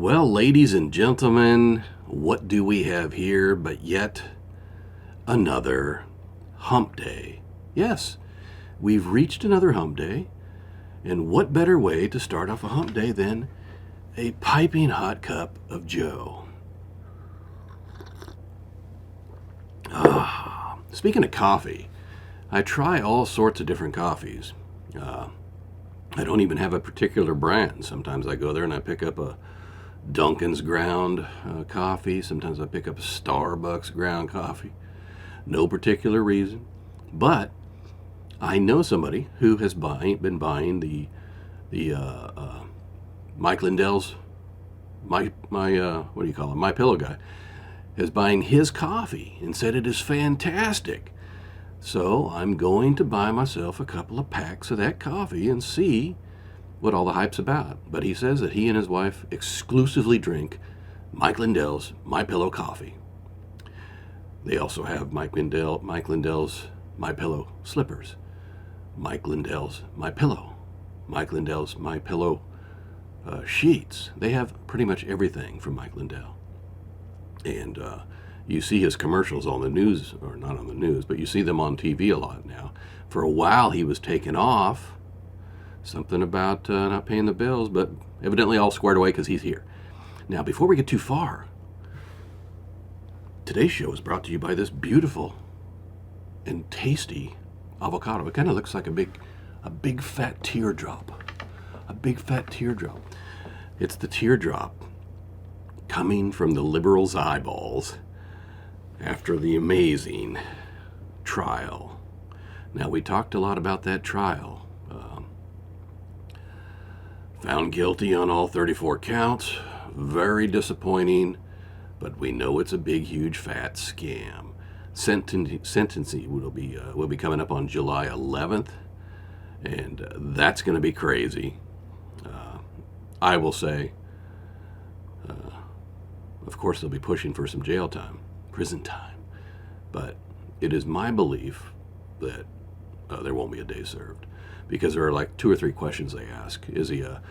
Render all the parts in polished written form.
Well, ladies and gentlemen, what do we have here but yet another hump day? Yes, we've reached another hump day, and what better way to start off a hump day than a piping hot cup of Joe? Speaking of coffee, I try all sorts of different coffees. I don't even have a particular brand. Sometimes I go there and I pick up a Dunkin's ground coffee. Sometimes I pick up a Starbucks ground coffee. No particular reason. But I know somebody who has been buying the Mike Lindell's, my what do you call him? My Pillow guy is buying his coffee and said it is fantastic. So I'm going to buy myself a couple of packs of that coffee and see what all the hype's about. But he says that he and his wife exclusively drink Mike Lindell's My Pillow coffee. They also have Mike Lindell's My Pillow slippers, Mike Lindell's My Pillow, Mike Lindell's My Pillow sheets. They have pretty much everything from Mike Lindell. And you see his commercials on the news, or not on the news, but you see them on TV a lot now. For a while he was taken off, something about not paying the bills, but evidently all squared away because he's here. Now, before we get too far, today's show is brought to you by this beautiful and tasty avocado. It kind of looks like a big fat teardrop. A big fat teardrop. It's the teardrop coming from the liberals' eyeballs after the amazing trial. Now, we talked a lot about that trial. Found guilty on all 34 counts. Very disappointing, but we know it's a big, huge, fat scam. Sentencing will be coming up on July 11th, and that's going to be crazy. I will say, of course, they'll be pushing for some jail time, prison time, but it is my belief that there won't be a day served, because there are like 2 or 3 questions they ask. Is he a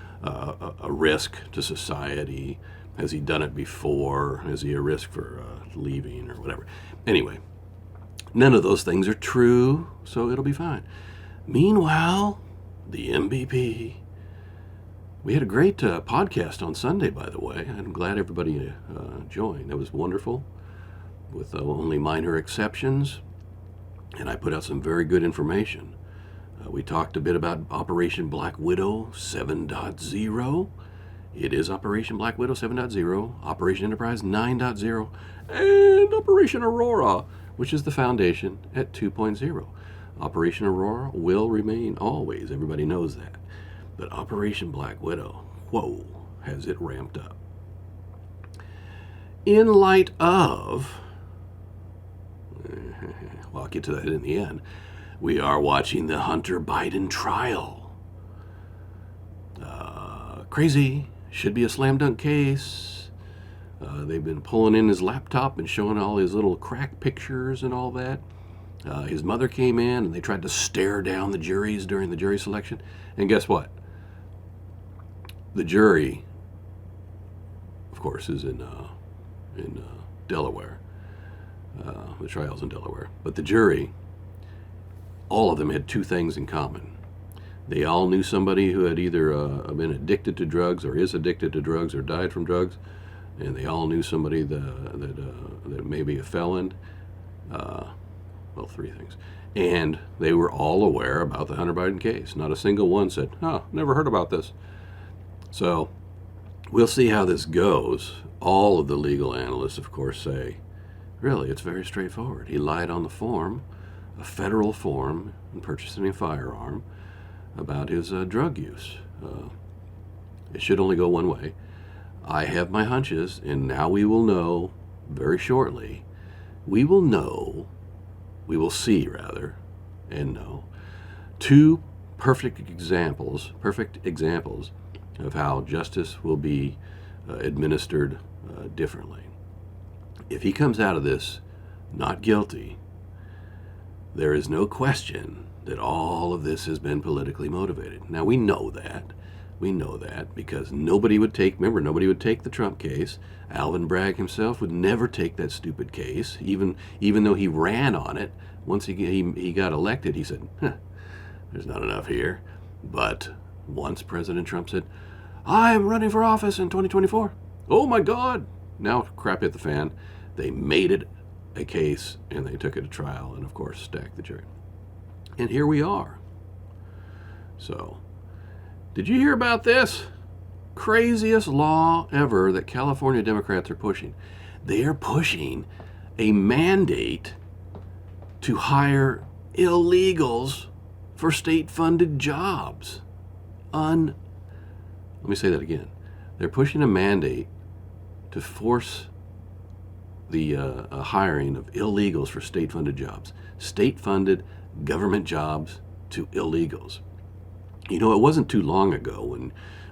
risk to society? Has he done it before? Is he a risk for leaving or whatever? Anyway, none of those things are true, so it'll be fine. Meanwhile, the MVP. We had a great podcast on Sunday, by the way. I'm glad everybody joined. That was wonderful, with only minor exceptions. And I put out some very good information. We talked a bit about Operation Black Widow 7.0. It is Operation Black Widow 7.0, Operation Enterprise 9.0, and Operation Aurora, which is the foundation at 2.0. Operation Aurora will remain always. Everybody knows that. But Operation Black Widow, whoa, has it ramped up. In light of, well, I'll get to that in the end, we are watching the Hunter Biden trial. Crazy, should be a slam dunk case. They've been pulling in his laptop and showing all his little crack pictures and all that. His mother came in and they tried to stare down the juries during the jury selection. And guess what? The jury, of course, is in Delaware. The trial's in Delaware. But the jury, all of them had 2 things in common. They all knew somebody who had either been addicted to drugs or is addicted to drugs or died from drugs. And they all knew somebody that may be a felon. Well, 3 things. And they were all aware about the Hunter Biden case. Not a single one said, oh, never heard about this. So we'll see how this goes. All of the legal analysts, of course, say, really, it's very straightforward. He lied on the form, a federal form, in purchasing a firearm, about his drug use. It should only go one way. I have my hunches, and now we will know very shortly. We will see, and know, 2 perfect examples of how justice will be administered differently. If he comes out of this not guilty, there is no question that all of this has been politically motivated. Now, we know that. We know that because nobody would take the Trump case. Alvin Bragg himself would never take that stupid case, even though he ran on it. Once he got elected, he said, there's not enough here. But once President Trump said, I'm running for office in 2024, oh my God, now crap hit the fan. They made it a case and they took it to trial and, of course, stacked the jury. And here we are. So, did you hear about this? Craziest law ever that California Democrats are pushing. They are pushing a mandate to hire illegals for state-funded jobs. Let me say that again. They're pushing a mandate to force the hiring of illegals for state-funded jobs. State-funded government jobs to illegals. You know, it wasn't too long ago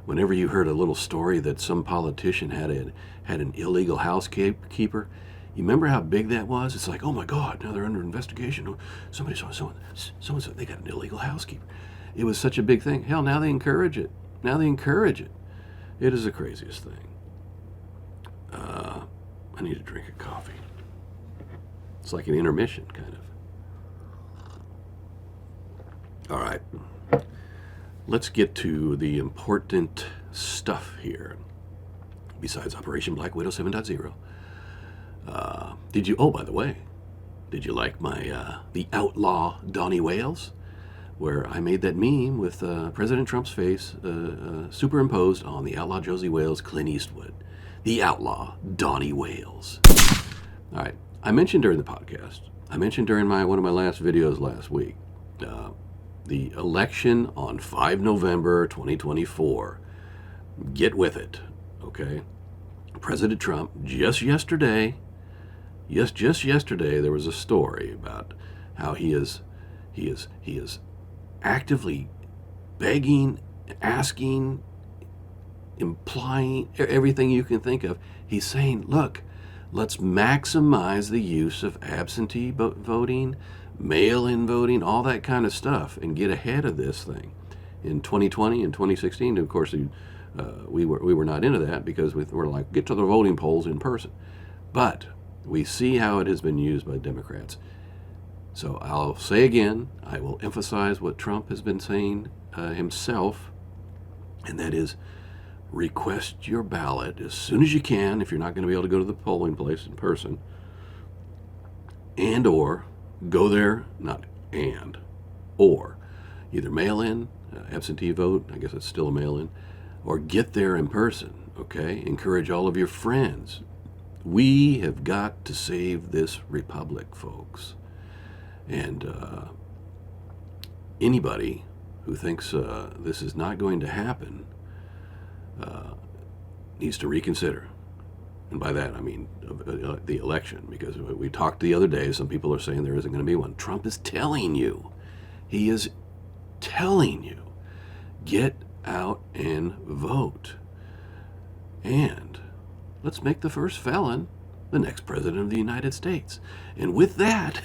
whenever you heard a little story that some politician had an illegal housekeeper. You remember how big that was? It's like, oh my God, now they're under investigation. Oh, somebody saw they got an illegal housekeeper. It was such a big thing. Hell, now they encourage it. It is the craziest thing. I need to drink a coffee. It's like an intermission, kind of. All right. Let's get to the important stuff here. Besides Operation Black Widow 7.0. Oh, by the way, did you like my the Outlaw Donnie Wales? Where I made that meme with President Trump's face superimposed on the Outlaw Josie Wales, Clint Eastwood. The Outlaw Donnie Wales. All right. I mentioned during the podcast, during one of my last videos last week, the election on 5 November 2024. Get with it, okay? President Trump, just yesterday, there was a story about how he is actively begging, asking, implying everything you can think of. He's saying, look, let's maximize the use of absentee voting, mail-in voting, all that kind of stuff, and get ahead of this thing. In 2020 and 2016, of course, we were not into that because we're like, get to the voting polls in person. But we see how it has been used by Democrats. So I'll say again, I will emphasize what Trump has been saying himself, and that is, request your ballot as soon as you can if you're not going to be able to go to the polling place in person, and or go there, or either mail in, absentee vote, I guess it's still a mail in, or get there in person, okay? Encourage all of your friends. We have got to save this republic, folks. And anybody who thinks this is not going to happen needs to reconsider. And by that, I mean the election, because we talked the other day, some people are saying there isn't going to be one. Trump is telling you. He is telling you, get out and vote. And let's make the first felon the next president of the United States. And with that,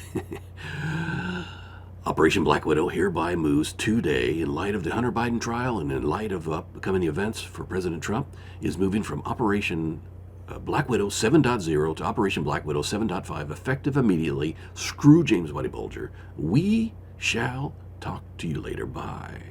Operation Black Widow hereby moves today, in light of the Hunter Biden trial and in light of upcoming events for President Trump, is moving from Operation Black Widow 7.0 to Operation Black Widow 7.5, effective immediately. Screw James Whitey Bulger. We shall talk to you later. Bye.